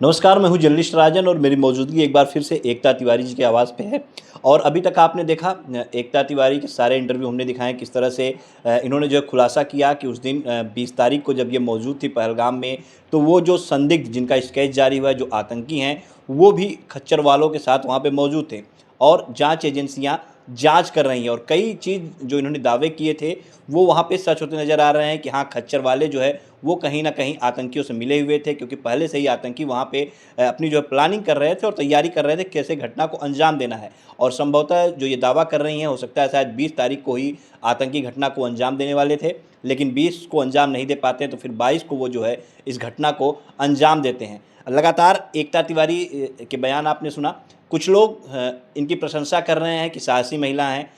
नमस्कार, मैं हूं जर्नलिस्ट राजन और मेरी मौजूदगी एक बार फिर से एकता तिवारी जी के आवाज़ पे है। और अभी तक आपने देखा एकता तिवारी के सारे इंटरव्यू हमने दिखाए किस तरह से इन्होंने जो है खुलासा किया कि उस दिन 20 तारीख को जब ये मौजूद थी पहलगाम में, तो वो जो संदिग्ध जिनका स्केच जारी हुआ है, जो आतंकी हैं, वो भी खच्चर वालों के साथ वहाँ पे मौजूद थे। और जाँच एजेंसियाँ जाँच कर रही हैं और कई चीज़ जो इन्होंने दावे किए थे, वो वहाँ पे सच होते नज़र आ रहे हैं कि हाँ, खच्चर वाले जो है वो कहीं न कहीं आतंकियों से मिले हुए थे, क्योंकि पहले से ही आतंकी वहाँ पे अपनी जो है प्लानिंग कर रहे थे और तैयारी कर रहे थे कैसे घटना को अंजाम देना है। और संभवतः जो ये दावा कर रही हैं, हो सकता है शायद 20 तारीख को ही आतंकी घटना को अंजाम देने वाले थे, लेकिन 20 को अंजाम नहीं दे पाते हैं, तो फिर 22 को वो जो है इस घटना को अंजाम देते हैं। लगातार एकता तिवारी के बयान आपने सुना। कुछ लोग इनकी प्रशंसा कर रहे हैं कि साहसी महिला हैं,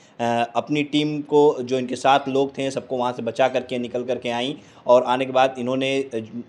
अपनी टीम को जो इनके साथ लोग थे सबको वहाँ से बचा करके निकल करके आईं और आने के बाद इन्होंने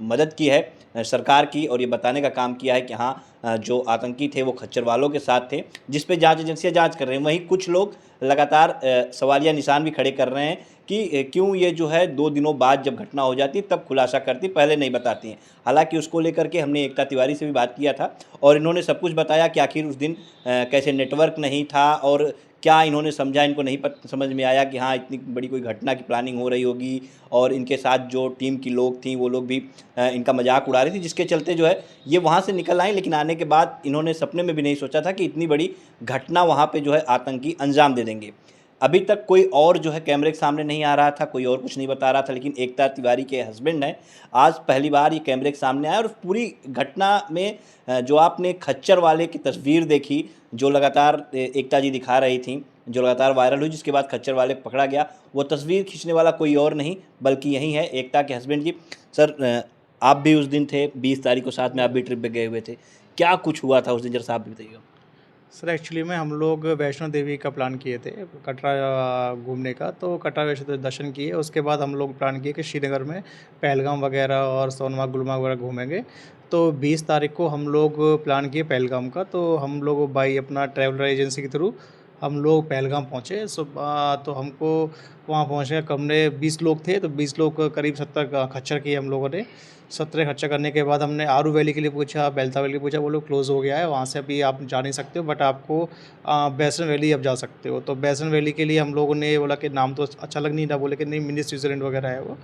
मदद की है सरकार की, और ये बताने का काम किया है कि हाँ, जो आतंकी थे वो खच्चर वालों के साथ थे, जिस पे जांच एजेंसियां जांच कर रहे हैं। वहीं कुछ लोग लगातार सवालिया निशान भी खड़े कर रहे हैं कि क्यों ये जो है 2 दिनों बाद जब घटना हो जाती है तब खुलासा करती, पहले नहीं बताती हैं। हालांकि उसको लेकर के हमने एकता तिवारी से भी बात किया था और इन्होंने सब कुछ बताया कि आखिर उस दिन कैसे नेटवर्क नहीं था और क्या इन्होंने समझा, इनको नहीं समझ में आया कि हाँ, इतनी बड़ी कोई घटना की प्लानिंग हो रही होगी और इनके साथ जो टीम की लोग थी वो लोग भी इनका मजाक उड़ा रही थी, जिसके चलते जो है ये वहाँ से निकल आए। लेकिन आने के बाद इन्होंने सपने में भी नहीं सोचा था कि इतनी बड़ी घटना वहाँ पे जो है आतंकी अंजाम दे देंगे। अभी तक कोई और जो है कैमरे के सामने नहीं आ रहा था, कोई और कुछ नहीं बता रहा था, लेकिन एकता तिवारी के हस्बैंड हैं, आज पहली बार ये कैमरे के सामने आए और पूरी घटना में जो आपने खच्चर वाले की तस्वीर देखी, जो लगातार एकता जी दिखा रही थीं, जो लगातार वायरल हुई, जिसके बाद खच्चर वाले को पकड़ा गया, वो तस्वीर खींचने वाला कोई और नहीं बल्कि यही है एकता के हस्बैंड जी। सर, आप भी उस दिन थे, 20 तारीख को साथ में आप भी ट्रिप पे गए हुए थे। क्या कुछ हुआ था उस दिन, ज़रा साहब भी बताइएगा? सर एक्चुअली में हम लोग वैष्णो देवी का प्लान किए थे कटरा घूमने का। तो कटरा वैष्णो देवी दर्शन किए, उसके बाद हम लोग प्लान किए कि श्रीनगर में पहलगाम वगैरह और सोनमार्ग गुलमार्ग वगैरह घूमेंगे। तो 20 तारीख को हम लोग प्लान किए पहलगाम का। तो हम लोग बाई अपना ट्रैवलर एजेंसी के थ्रू हम लोग पहलगाम पहुँचे। तो हमको वहाँ पहुँचने का हमने 20 लोग थे, तो 20 लोग करीब 70 खच्चर किए हम लोगों ने। 17 खर्चा करने के बाद हमने आरू वैली के लिए पूछा, बेलता वैली पूछा, वो लोग क्लोज़ हो गया है, वहाँ से अभी आप जा नहीं सकते हो, बट आपको बैसन वैली अब जा सकते हो। तो बैसन वैली के लिए हम लोगों ने बोला कि नाम तो अच्छा लग नहीं रहा, बोले कि नहीं मिनी स्विट्ज़रलैंड वगैरह है वो,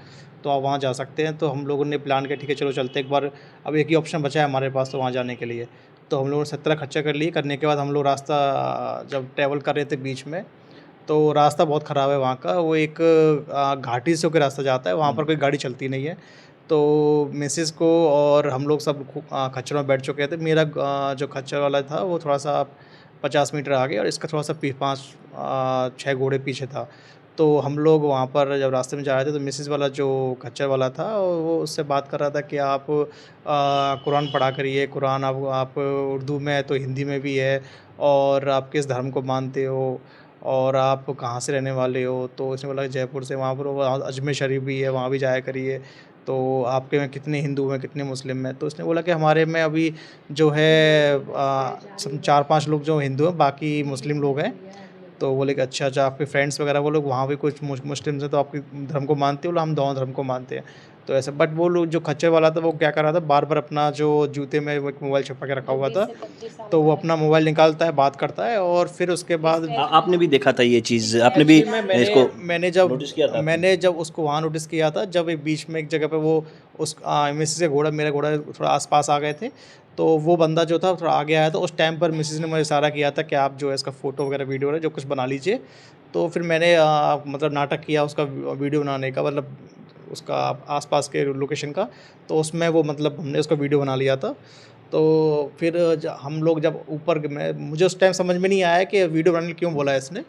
तो आप वहाँ जा सकते हैं। तो हम लोगों ने प्लान किया, ठीक है चलो चलते एक बार, अब एक ही ऑप्शन बचा है हमारे पास तो वहाँ जाने के लिए। तो हम लोगों ने 17 खर्चा कर लिए। करने के बाद हम लोग रास्ता जब ट्रैवल कर रहे थे बीच में, तो रास्ता बहुत ख़राब है वहाँ का। वो एक घाटी से होकर रास्ता जाता है, वहाँ पर कोई गाड़ी चलती नहीं है। तो मिसेज़ को और हम लोग सब खच्चर में बैठ चुके थे। मेरा जो खच्चर वाला था वो थोड़ा-सा 50 मीटर आगे और इसका थोड़ा-सा 6 घोड़े पीछे था। तो हम लोग वहाँ पर जब रास्ते में जा रहे थे, तो मिसेज़ वाला जो खच्चर वाला था वो उससे बात कर रहा था कि आप कुरान पढ़ा करिए, कुरान आप उर्दू में है तो हिंदी में भी है, और आप किस धर्म को मानते हो और आप कहाँ से रहने वाले हो? तो उसने बोला जयपुर से। वहाँ पर वो अजमेर शरीफ भी है, वहाँ भी जाया करिए। तो आपके में कितने हिंदू हैं, कितने मुस्लिम हैं? तो उसने बोला कि हमारे में अभी जो है सब 4-5 लोग जो हिंदू हैं, बाकी मुस्लिम लोग हैं। तो बोले कि अच्छा, अच्छा आपके फ्रेंड्स वगैरह वो लोग वहाँ भी कुछ मुस्लिम्स हैं, तो आपके धर्म को मानते हो? बोला हम दोनों धर्म को मानते हैं। तो ऐसा, बट वो लोग जो खच्चर वाला था वो क्या कर रहा था, बार-बार अपना जो जूते में वो एक मोबाइल छुपा के रखा हुआ था। तो वो अपना मोबाइल निकालता है, बात करता है और फिर उसके बाद आपने भी देखा था ये चीज़, आपने भी एक्चुअली में इसको मैंने जब नोटिस किया था आपने? मैंने जब उसको वहाँ नोटिस किया था, जब एक बीच में एक जगह पे वो उस मिसेज़ के घोड़ा, मेरा घोड़ा थोड़ा आस-पास आ गए थे, तो वो बंदा जो था थोड़ा आगे आया, तो उस टाइम पर मिसेज़ ने मुझे इशारा किया था कि आप जो है इसका फ़ोटो वगैरह वीडियो वगैरह जो कुछ बना लीजिए। तो फिर मैंने मतलब नाटक किया उसका वीडियो बनाने का, मतलब उसका आस-पास के लोकेशन का। तो उसमें वो मतलब हमने उसका वीडियो बना लिया था। तो फिर हम लोग जब ऊपर मैं मुझे उस टाइम समझ में नहीं आया कि वीडियो बनाने क्यों बोला है इसने।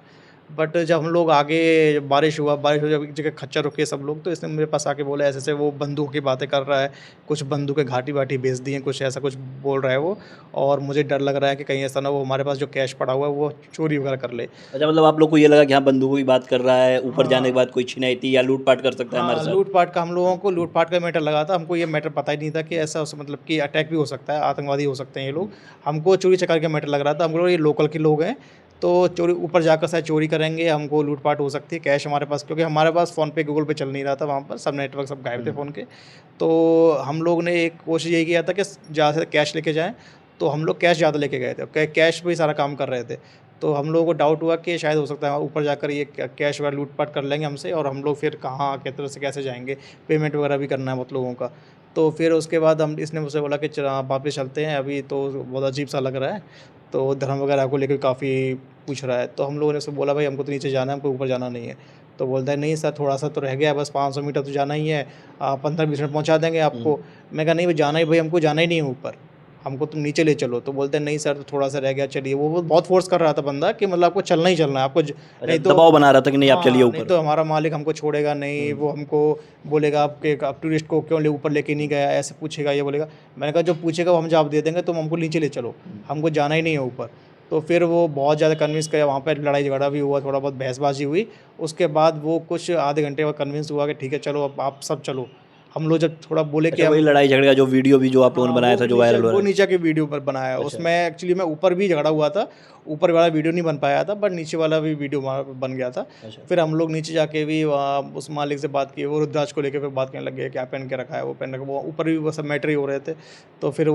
बट जब हम लोग आगे, बारिश हुआ, बारिश हो जब एक जगह खच्चर रुके सब लोग, तो इसने मेरे पास आके बोला ऐसे-ऐसे वो बंदूक की बातें कर रहा है, कुछ बंदूकें घाटी-वाटी बेच दी हैं, कुछ ऐसा कुछ बोल रहा है वो। और मुझे डर लग रहा है कि कहीं ऐसा ना वो हमारे पास जो कैश पड़ा हुआ है वो चोरी वगैरह कर ले। अच्छा, मतलब आप लोग को ये लगा कि हाँ, बंदूकों की बात कर रहा है, ऊपर जाने के हाँ। बाद कोई छिनैती या लूट-पाट कर सकता है हमारे हाँ, साथ। लूट-पाट का हम लोगों को लूट-पाट का मैटर लगा था। हमको ये मैटर पता ही नहीं था कि ऐसा मतलब कि अटैक भी हो सकता है, आतंकवादी हो सकते हैं ये लोग। हमको चोरी-चकारी का मैटर लग रहा था। हम लोग ये लोकल के लोग हैं, तो चोरी ऊपर जाकर शायद चोरी करेंगे, हमको लूट-पाट हो सकती है, कैश हमारे पास क्योंकि हमारे पास फ़ोन पे, गूगल पे चल नहीं रहा था वहाँ पर, सब नेटवर्क सब गायब थे फ़ोन के। तो हम लोग ने एक कोशिश यही किया था कि ज़्यादा से कैश लेके जाएँ, तो हम लोग कैश ज़्यादा लेके गए थे, कैश पे ही सारा काम कर रहे थे। तो हम लोगों को डाउट हुआ कि शायद हो सकता है ऊपर जाकर ये कैश वगैरह लूट-पाट कर लेंगे हमसे और हम लोग फिर कहाँ किस तरह से कैसे जाएँगे, पेमेंट वगैरह भी करना है बहुत लोगों का। तो फिर उसके बाद हम इसने मुझसे बोला कि वापस चलते हैं, अभी तो बहुत अजीब-सा लग रहा है, तो धर्म वगैरह को लेके काफ़ी पूछ रहा है। तो हम लोगों ने उससे बोला, भाई हमको तो नीचे जाना है, हमको ऊपर जाना नहीं है। तो बोलता है, नहीं सर थोड़ा-सा तो रह गया है, बस 500 मीटर तो जाना ही है, 15-20 मिनट पहुँचा देंगे आपको। मैं कहा, नहीं भाई जाना ही, भाई हमको जाना ही नहीं है ऊपर, हमको तुम नीचे ले चलो। तो बोलते हैं, नहीं सर थोड़ा-सा रह गया, चलिए। वो बहुत फ़ोर्स कर रहा था बंदा कि मतलब आपको चलना ही चलना है, आपको अच्छा, नहीं तो दबाव बना रहा था कि नहीं आप चलिए हाँ, नहीं ऊपर। तो हमारा मालिक हमको छोड़ेगा नहीं, वो हमको बोलेगा आप टूरिस्ट को क्यों ऊपर लेके नहीं गया, ऐसे पूछेगा, ये बोलेगा। मैंने कहा, जो पूछेगा वो हम जवाब दे देंगे, तुम हमको नीचे ले चलो, हमको जाना ही नहीं है ऊपर। तो फिर वो बहुत ज़्यादा कन्विंस किया, वहाँ पे लड़ाई-झगड़ा भी हुआ, थोड़ा बहुत बहसबाजी हुई। उसके बाद वो कुछ आधे घंटे बाद कन्विंस हुआ कि ठीक है चलो, अब आप सब चलो। हम लोग जब थोड़ा बोले कि अच्छा, वही हम लड़ाई झगड़े का जो वीडियो भी जो आप लोगों ने हाँ, बनाया था, जो वायरल हो वो रहा है। नीचे के वीडियो पर बनाया है। अच्छा, उसमें एक्चुअली में ऊपर भी झगड़ा हुआ था, ऊपर वाला वीडियो नहीं बन पाया था, बट नीचे वाला भी वीडियो वहाँ पे बन गया था। अच्छा। फिर हम लोग नीचे जाके भी वहाँ उस मालिक से बात की, वो रुद्राक्ष को लेके फिर बात करने लग गए, क्या पहन के रखा है, वो पहन रखा, वो ऊपर भी वो सब मैटर ही हो रहे थे। तो फिर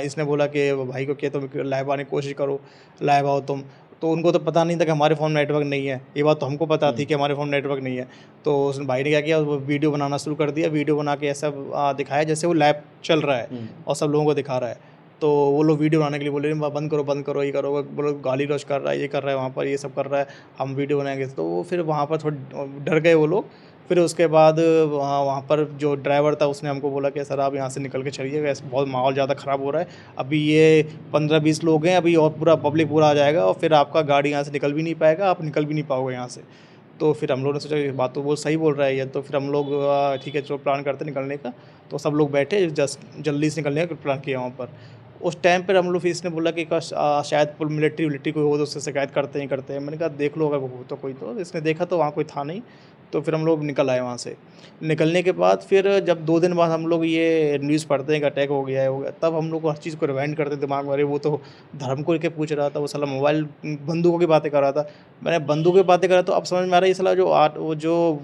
इसने बोला कि वो भाई को कि तुम लाइव आने की कोशिश करो, लाइव आओ तुम। तो उनको तो पता नहीं था कि हमारे फ़ोन में नेटवर्क नहीं है, ये बात तो हमको पता थी कि हमारे फ़ोन में नेटवर्क नहीं है। तो उस भाई ने क्या किया, वो वीडियो बनाना शुरू कर दिया, वीडियो बना के ऐसा दिखाया जैसे वो लाइव चल रहा है और सब लोगों को दिखा रहा है। तो वो लोग वीडियो बनाने के लिए बोले, बंद करो, ये करो, वो लोग गाली-गलौज कर रहा है, ये कर रहा है, वहाँ पर ये सब कर रहा है, हम वीडियो बनाएँगे। तो वो फिर वहाँ पर थोड़ा डर गए वो लोग। फिर उसके बाद वहाँ वहाँ पर जो ड्राइवर था उसने हमको बोला कि सर आप यहाँ से निकल के चलिए, वैसे बहुत माहौल ज़्यादा ख़राब हो रहा है। अभी ये 15-20 लोग हैं, अभी और पूरा पब्लिक पूरा आ जाएगा और फिर आपका गाड़ी यहाँ से निकल भी नहीं पाएगा, आप निकल भी नहीं पाओगे यहाँ से। तो फिर हम लोगों ने सोचा ये बात तो वो सही बोल रहा है ये, तो फिर हम लोग ठीक है चलो प्लान करते हैं निकलने का। तो सब लोग बैठे, जस्ट जल्दी से निकलने का प्लान किया वहाँ पर। उस टाइम पर हम लोग, फिर इसने बोला कि शायद मिलिट्री विलिट्री कोई हो तो उससे शिकायत करते ही करते हैं। मैंने कहा देख लो अगर हो तो कोई, तो इसने देखा तो वहाँ कोई था नहीं। तो फिर हम लोग निकल आए वहाँ से। निकलने के बाद फिर जब 2 दिन बाद हम लोग ये न्यूज़ पढ़ते हैं कि अटैक हो गया है, हो गया, तब हम लोग हर चीज़ को रिवाइंड करते दिमाग में, अरे वो तो धर्म को लेके पूछ रहा था, वो साला मोबाइल बंदूकों की बातें कर रहा था। मैंने बंदूक की बातें करा तो अब समझ में आ रहा है ये साला वो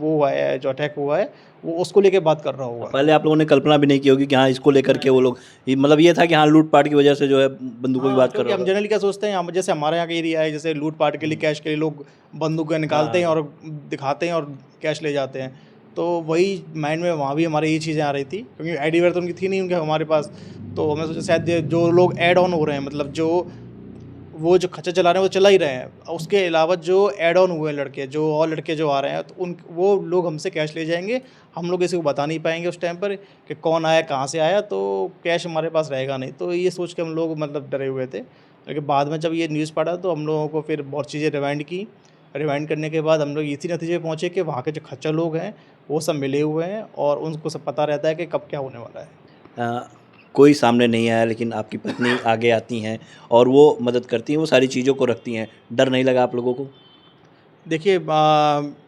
हुआ है, जो अटैक हुआ है, वो उसको लेके बात कर रहा होगा। पहले आप लोगों ने कल्पना भी नहीं की होगी कि हाँ, इसको लेकर के वो लोग मतलब ये था कि हाँ, लूट-पाट की वजह से जो है बंदूकों की हाँ, बात कर क्योंकि रहा हम होगा। जनरली क्या सोचते हैं, हम जैसे हमारे यहाँ का एरिया है, जैसे लूट-पाट के लिए, कैश के लिए लोग बंदूकें निकालते हैं हाँ। और दिखाते हैं और कैश ले जाते हैं। तो वही माइंड में वहाँ भी हमारी ये चीज़ें आ रही थी, क्योंकि आईडी वगैरह तो उनकी थी नहीं उनके हमारे पास। तो हमें सोचा शायद ये जो लोग ऐड ऑन हो रहे हैं, मतलब जो वो जो खच्चर चला रहे हैं वो चला ही रहे हैं। उसके अलावा जो ऐड ऑन हुए हैं लड़के, जो और लड़के जो आ रहे हैं, तो उन वो लोग हमसे कैश ले जाएँगे। हम लोग किसी को बता नहीं पाएँगे उस टाइम पर कि कौन आया, कहाँ से आया, तो कैश हमारे पास रहेगा नहीं। तो ये सोच के हम लोग मतलब डरे हुए थे। लेकिन बाद में जब ये न्यूज़ पढ़ा तो हम लोगों को फिर बहुत चीज़ें रिवाइंड की। रिवाइंड करने के बाद हम लोग इसी नतीजे पे पहुँचे कि वहाँ के जो खच्चर लोग हैं, वो सब मिले हुए हैं और उनको सब पता रहता है कि कब क्या होने वाला है। अ, कोई सामने नहीं आया लेकिन आपकी पत्नी आगे आती हैं और वो मदद करती हैं, वो सारी चीज़ों को रखती हैं। डर नहीं लगा आप लोगों को? देखिए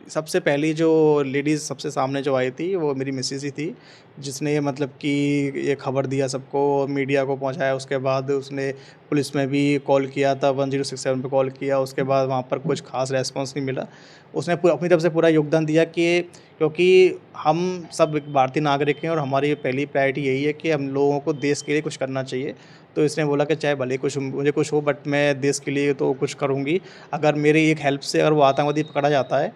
सबसे पहली जो लेडीज़ सबसे सामने जो आई थी वो मेरी मिसेज़ ही थी, जिसने मतलब कि ये खबर दिया सबको, मीडिया को पहुंचाया। उसके बाद उसने पुलिस में भी कॉल किया था, 1067 पे कॉल किया। उसके बाद वहाँ पर कुछ ख़ास रेस्पॉन्स नहीं मिला। उसने अपनी तरफ से पूरा योगदान दिया कि क्योंकि हम सब एक भारतीय नागरिक हैं और हमारी पहली प्रायोरिटी यही है कि हम लोगों को देश के लिए कुछ करना चाहिए। तो इसने बोला कि चाहे भले कुछ मुझे कुछ हो, बट मैं देश के लिए तो कुछ करूँगी। अगर मेरी एक हेल्प से अगर वो आतंकवादी पकड़ा जाता है,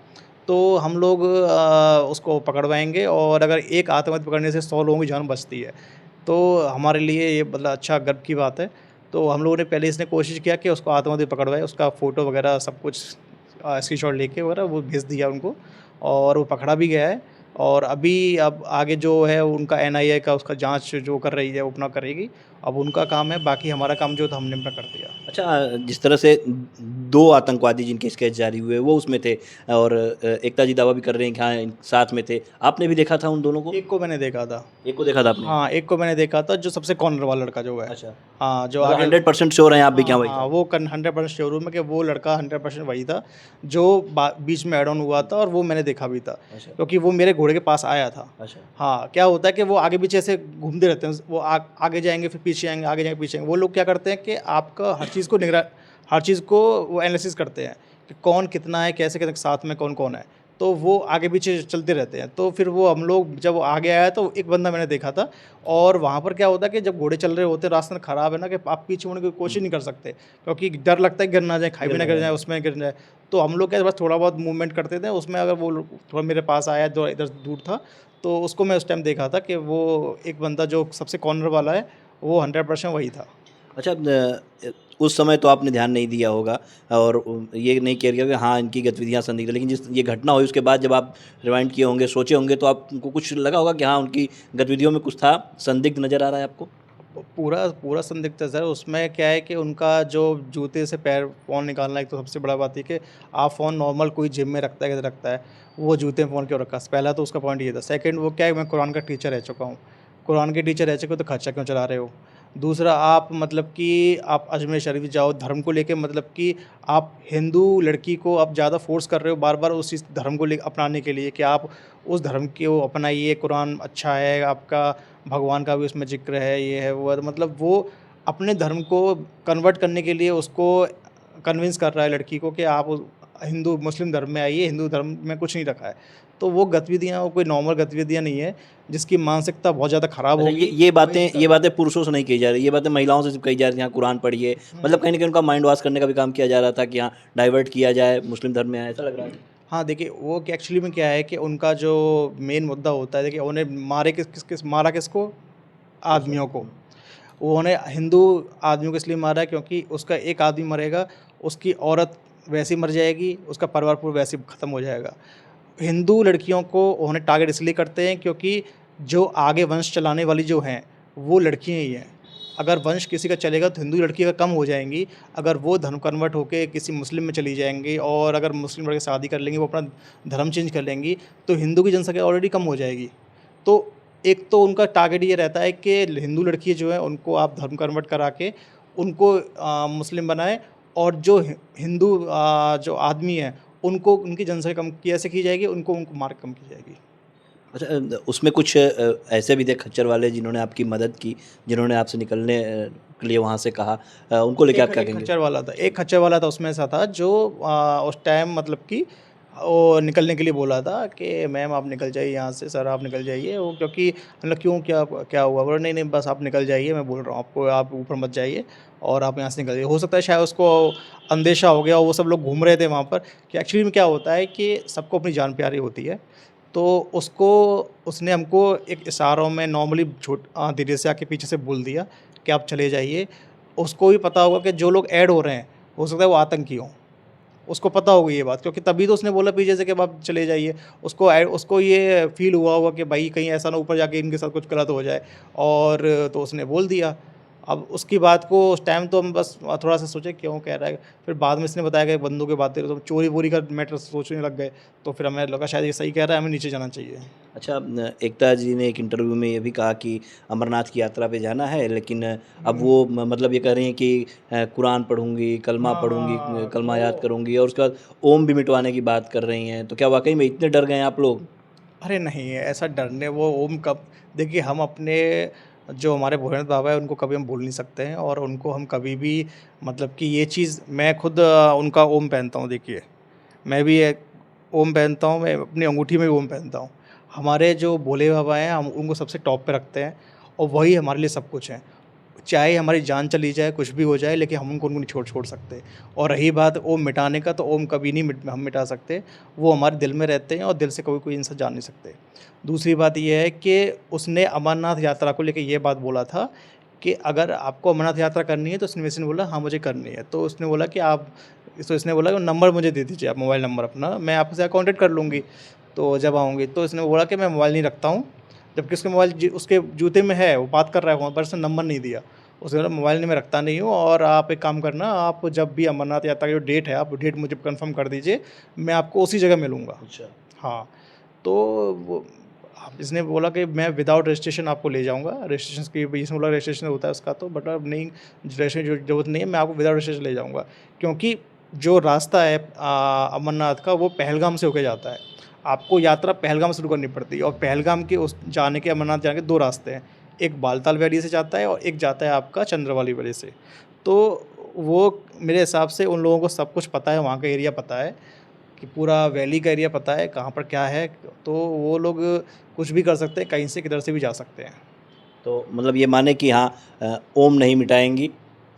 तो हम लोग उसको पकड़वाएँगे और अगर एक आतंकवादी पकड़ने से 100 लोगों की जान बचती है, तो हमारे लिए ये मतलब अच्छा गर्व की बात है। तो हम लोगों ने पहले इसने कोशिश किया कि उसको आतंकवादी पकड़वाएँ, उसका फ़ोटो वगैरह सब कुछ स्क्रीनशॉट लेके वगैरह वो भेज दिया उनको और वो पकड़ा भी गया है। और अभी अब आगे जो है उनका एनआईए का उसका जाँच जो कर रही है वो अपना करेगी। अब उनका काम है, बाकी हमारा काम जो था हमने अपना कर दिया। अच्छा, जिस तरह से 2 आतंकवादी जिनके स्केच जारी हुए वो उसमें थे और एकता जी दावा भी कर रहे हैं कि हाँ, साथ में थे। आपने भी देखा था उन दोनों को? एक को मैंने देखा था। एक को देखा था आपने? हाँ, एक को मैंने देखा था जो सबसे कॉर्नर वाला लड़का जो है। अच्छा, हाँ, जो मतलब आगे 100% श्योर हैं आप भी कि हाँ, हाँ, वही हाँ, था? वो कन 100% श्योर हूँ मैं कि वो लड़का 100% वही था, जो बीच में ऐड ऑन हुआ था और वो मैंने देखा भी था, अच्छा, क्योंकि वो मेरे घोड़े के पास आया था। अच्छा। हाँ, क्या होता है कि वो आगे-पीछे ऐसे घूमते रहते हैं, वो आगे जाएँगे फिर पीछे आएँगे, आगे जाएँगे पीछे आएँगे। वो लोग क्या करते हैं कि आपका हर चीज़ को वो एनालिसिस करते हैं कि कौन कितना है, कैसे कैसे साथ में कौन कौन है, तो वो आगे पीछे चलते रहते हैं। तो फिर वो हम लोग जब आगे आया तो एक बंदा मैंने देखा था, और वहाँ पर क्या होता है कि जब घोड़े चल रहे होते हैं, रास्ता ख़राब है ना, कि आप पीछे मुड़ने की कोशिश नहीं कर सकते, क्योंकि डर लगता है गिर ना जाए, खाई में गिर ना ना गिर जाए। जाए, उसमें गिर जाए। तो हम लोग क्या बस थोड़ा बहुत मूवमेंट करते थे, उसमें अगर वो लोग थोड़ा मेरे पास आया जो इधर दूर था, तो उसको मैं उस टाइम देखा था कि वो एक बंदा जो सबसे कॉर्नर वाला है, वो 100% वही था। अच्छा उस समय तो आपने ध्यान नहीं दिया होगा और ये नहीं केयर किया कि हाँ, इनकी गतिविधियाँ संदिग्ध है। लेकिन जिस ये घटना हुई उसके बाद जब आप रिवाइंड किए होंगे, सोचे होंगे तो आपको कुछ लगा होगा कि हाँ, उनकी गतिविधियों में कुछ था, संदिग्ध नज़र आ रहा है आपको? पूरा पूरा संदिग्ध है सर, उसमें क्या है कि उनका जो जूते से पैर फ़ोन निकालना, एक तो सबसे बड़ा बात ये कि आप फ़ोन नॉर्मल कोई जिम में रखता है, कैसे रखता है, वो जूते में फ़ोन क्यों रखा? पहला तो उसका पॉइंट ये था। सेकंड, वो क्या है, मैं कुरान का टीचर रह चुका हूँ। कुरान के टीचर रह चुके हो तो खर्चा क्यों चला रहे हो? दूसरा, आप मतलब कि आप अजमेर शरीफ जाओ, धर्म को लेके मतलब कि आप हिंदू लड़की को आप ज़्यादा फ़ोर्स कर रहे हो बार-बार उस चीज़ धर्म को ले अपनाने के लिए कि आप उस धर्म को अपनाइए, कुरान अच्छा है, आपका भगवान का भी उसमें ज़िक्र है, ये है, वो है, तो मतलब वो अपने धर्म को कन्वर्ट करने के लिए उसको कन्विंस कर रहा है लड़की को कि आप हिंदू मुस्लिम धर्म में आइए, हिंदू धर्म में कुछ नहीं रखा है। तो वो गतिविधियाँ वो कोई नॉर्मल गतिविधियाँ नहीं है, जिसकी मानसिकता बहुत ज़्यादा ख़राब अच्छा होगी, ये वही बातें चीज़ कर ये रहा है। बातें पुरुषों से नहीं कही जा रही, ये बातें महिलाओं से सिर्फ़ कही जा रही थी, हाँ, कुरान पढ़िए। मतलब हुँ। कहीं न कहीं उनका माइंड वॉश करने का भी काम किया जा रहा था कि हाँ, डाइवर्ट किया जाए, मुस्लिम धर्म में आए, ऐसा लग रहा है? हाँ, देखिए वो कि एक्चुअली में क्या है कि उनका जो मेन मुद्दा होता है, देखिए उन्हें मारे मारा किसको? पुरुषों आदमियों को। को। उन्होंने हिंदू आदमियों को इसलिए मारा है क्योंकि उसका एक आदमी मरेगा, उसकी औरत वैसे ही मर जाएगी, उसका परिवार पूरा वैसे ही खत्म हो जाएगा। हिंदू लड़कियों को उन्होंने टारगेट इसलिए करते हैं क्योंकि जो आगे वंश चलाने वाली जो हैं, वो लड़कियाँ ही हैं। अगर वंश किसी का चलेगा तो हिंदू लड़कियाँ कम हो जाएँगी, अगर वो धर्म कन्वर्ट होके किसी मुस्लिम में चली जाएँगी और अगर मुस्लिम लड़के शादी कर लेंगी, वो अपना धर्म चेंज कर लेंगी, तो हिंदू की जनसंख्या ऑलरेडी कम हो जाएगी। तो एक तो उनका टारगेट ये रहता है कि हिंदू लड़की जो है उनको आप धर्म कन्वर्ट करा के उनको मुस्लिम बनाएँ, और जो हिंदू जो आदमी है उनको उनकी जनसंख्या कम कैसे की जाएगी, उनको उनको मार कम की जाएगी। अच्छा उसमें कुछ ऐसे भी थे खच्चर वाले जिन्होंने आपकी मदद की, जिन्होंने आपसे निकलने के लिए वहाँ से कहा उनको लेके आप क्या एक कहेंगे? खच्चर वाला था, एक खच्चर वाला था, उसमें ऐसा था जो उस टाइम मतलब कि वो निकलने के लिए बोला था कि मैम आप निकल जाइए यहाँ से, सर आप निकल जाइए। वो क्योंकि मतलब क्यों, क्या क्या हुआ? बोला नहीं, नहीं बस आप निकल जाइए, मैं बोल रहा हूँ आपको, आप ऊपर मत जाइए और आप यहाँ से निकल जाइए। हो सकता है शायद उसको अंदेशा हो गया, वो सब लोग घूम रहे थे वहाँ पर, कि एक्चुअली में क्या होता है कि सबको अपनी जान प्यारी होती है। तो उसको उसने हमको एक इशारों में नॉर्मली धीरे से आके पीछे से बोल दिया कि आप चले जाइए। उसको भी पता होगा कि जो लोग ऐड हो रहे हैं, हो सकता है वो आतंकी हों। उसको पता होगी ये बात, क्योंकि तभी तो उसने बोला पीछे से कि आप चले जाइए। उसको ये फ़ील हुआ होगा कि भाई कहीं ऐसा ना ऊपर जाके इनके साथ कुछ गलत हो जाए, और तो उसने बोल दिया। अब उसकी बात को उस टाइम तो हम बस थोड़ा-सा सोचे क्यों कह रहा है, फिर बाद में इसने बताया कि बंदूक की बातें, तो चोरी-वोरी का मैटर सोचने लग गए। तो फिर हमें लगा शायद ये सही कह रहा है, हमें नीचे जाना चाहिए। अच्छा एकता जी ने एक इंटरव्यू में ये भी कहा कि अमरनाथ की यात्रा पे जाना है लेकिन अब हुँ। वो मतलब ये कह रही हैं कि कुरान पढ़ूँगी, कलमा हाँ, पढ़ूँगी, हाँ, कलमा याद तो करूँगी और उसके बाद ओम भी मिटवाने की बात कर रही हैं। तो क्या वाक़ई में इतने डर गए हैं आप लोग? अरे नहीं, ऐसा डरने वो ओम कब, देखिए हम अपने जो हमारे भोलेनाथ बाबा हैं उनको कभी हम भूल नहीं सकते हैं, और उनको हम कभी भी मतलब कि ये चीज़, मैं खुद उनका ओम पहनता हूँ देखिए। मैं भी एक ओम पहनता हूँ, मैं अपनी अंगूठी में भी ओम पहनता हूँ। हमारे जो भोले बाबा हैं हम उनको सबसे टॉप पे रखते हैं, और वही हमारे लिए सब कुछ हैं। चाहे हमारी जान चली जाए, कुछ भी हो जाए, लेकिन हम उनको नहीं छोड़ छोड़ सकते। और रही बात ओम मिटाने का, तो ओम कभी नहीं हम मिटा सकते। वो हमारे दिल में रहते हैं और दिल से कभी कोई इंसान जा नहीं सकते। दूसरी बात ये है कि उसने अमरनाथ यात्रा को लेके ये बात बोला था कि अगर आपको अमरनाथ यात्रा करनी है, तो उसने बोला हाँ, मुझे करनी है। तो उसने बोला कि आप, तो इसने बोला कि नंबर मुझे दे दीजिए, आप मोबाइल नंबर अपना, मैं आपसे कॉन्टैक्ट कर लूँगी, तो जब आऊँगी। तो इसने बोला कि मैं मोबाइल नहीं रखता हूँ, जबकि उसका मोबाइल उसके जूते में है, वो बात कर रहा है वहाँ पर, उसने नंबर नहीं दिया। उसने बोला मोबाइल नहीं मैं रखता नहीं हूँ, और आप एक काम करना, आप जब भी अमरनाथ यात्रा की जो डेट है, आप डेट मुझे कन्फर्म कर दीजिए, मैं आपको उसी जगह मिलूँगा। अच्छा। हाँ, तो वो अब इसने बोला कि मैं विदाउट रजिस्ट्रेशन आपको ले जाऊँगा, रजिस्ट्रेशन की भी इसने बोला रजिस्ट्रेशन होता है उसका तो, बट अब नहीं, रजिस्ट्रेशन की ज़रूरत नहीं है, मैं आपको विदाउट रजिस्ट्रेशन ले जाऊँगा। क्योंकि जो रास्ता है अमरनाथ का, वो पहलगाम से होके जाता है। आपको यात्रा पहलगाम से शुरू करनी पड़ती है, और पहलगाम के उस जाने के, अमरनाथ जाने के 2 रास्ते हैं। एक बालताल वैली से जाता है और एक जाता है आपका चंद्रवाली वैली से। तो वो मेरे हिसाब से उन लोगों को सब कुछ पता है, वहाँ का एरिया पता है कि पूरा वैली का एरिया पता है कहाँ पर क्या है, तो वो लोग कुछ भी कर सकते हैं, कहीं से किधर से भी जा सकते हैं। तो मतलब ये माने कि हाँ ओम नहीं मिटाएँगी,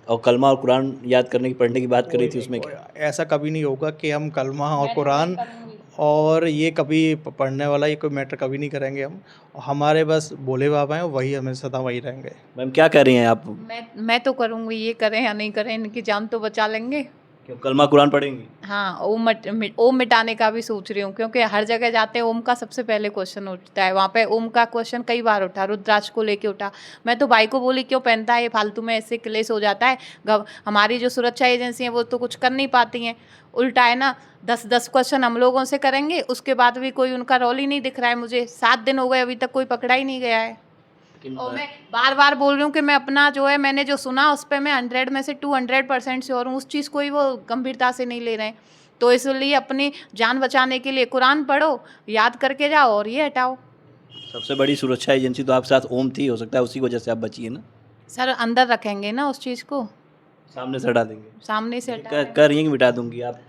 और कलमा और कुरान याद करने की पढ़ने की बात कर रही कोई थी, नहीं, उसमें कोई क्या? ऐसा कभी नहीं होगा कि हम कलमा और मैं तो नहीं कुरान करूँगी। और ये कभी पढ़ने वाला ये कोई मैटर कभी नहीं करेंगे हम। हमारे बस भोले बाबा हैं, वही हमें सदा वही रहेंगे। मैम क्या कह रही हैं आप? मैं तो करूँगी, ये करें या नहीं करें, इनकी जान तो बचा लेंगे। क्यों कलमा कुरान पढ़ेंगी? हाँ, ओम मिटाने का भी सोच रही हूँ, क्योंकि हर जगह जाते हैं ओम का सबसे पहले क्वेश्चन उठता है। वहाँ पे ओम का क्वेश्चन कई बार उठा, रुद्राक्ष को लेके उठा। मैं तो भाई को बोली क्यों पहनता है ये, फालतू में ऐसे क्लेश हो जाता है। हमारी जो सुरक्षा एजेंसी है वो तो कुछ कर नहीं पाती हैं। उल्टा है ना, 10-10 क्वेश्चन हम लोगों से करेंगे, उसके बाद भी कोई उनका रोल ही नहीं दिख रहा है मुझे। 7 दिन हो गए अभी तक कोई पकड़ा ही नहीं गया है। लेकिन और मैं बार-बार बोल रही हूँ कि मैं अपना जो है, मैंने जो सुना उस पे मैं 100 में से 200% श्योर हूँ, उस चीज़ को ही वो गंभीरता से नहीं ले रहे हैं। तो इसलिए अपनी जान बचाने के लिए कुरान पढ़ो, याद करके जाओ और ये हटाओ। सबसे बड़ी सुरक्षा एजेंसी तो आपके साथ ओम थी, हो सकता है उसी की वजह से आप बची है ना? सर अंदर रखेंगे ना उस चीज़ को, सामने से हटा देंगे। सामने से लेकिन हटा देंगे। कह रही हैं कि मिटा दूँगी आप।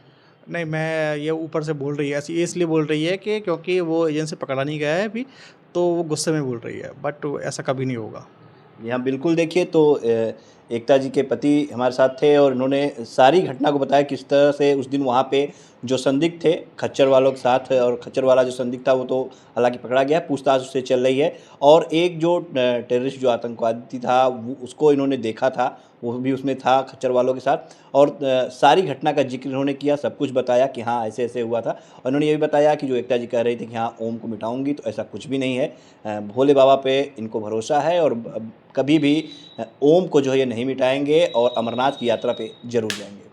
नहीं, मैं ये ऊपर से बोल रही है, ऐसी इसलिए बोल रही है कि क्योंकि वो एजेंसी पकड़ा नहीं गया है अभी, तो वो गुस्से में बोल रही है, बट ऐसा कभी नहीं होगा। यहाँ बिल्कुल देखिए तो एकता जी के पति हमारे साथ थे और इन्होंने सारी घटना को बताया किस तरह से उस दिन वहाँ पे जो संदिग्ध थे खच्चर वालों के साथ, और खच्चर वाला जो संदिग्ध था वो तो हालांकि पकड़ा गया, पूछताछ उससे चल रही है। और एक जो टेररिस्ट जो आतंकवादी था वो उसको इन्होंने देखा था, वो भी उसमें था खच्चर वालों के साथ, और सारी घटना का जिक्र इन्होंने किया, सब कुछ बताया कि हाँ ऐसे ऐसे हुआ था। और इन्होंने ये भी बताया कि जो एकता जी कह रही थी कि हाँ ओम को मिटाऊंगी, तो ऐसा कुछ भी नहीं है। भोले बाबा पे इनको भरोसा है, और कभी भी ओम को जो है ये नहीं मिटाएंगे और अमरनाथ की यात्रा पे जरूर जाएंगे।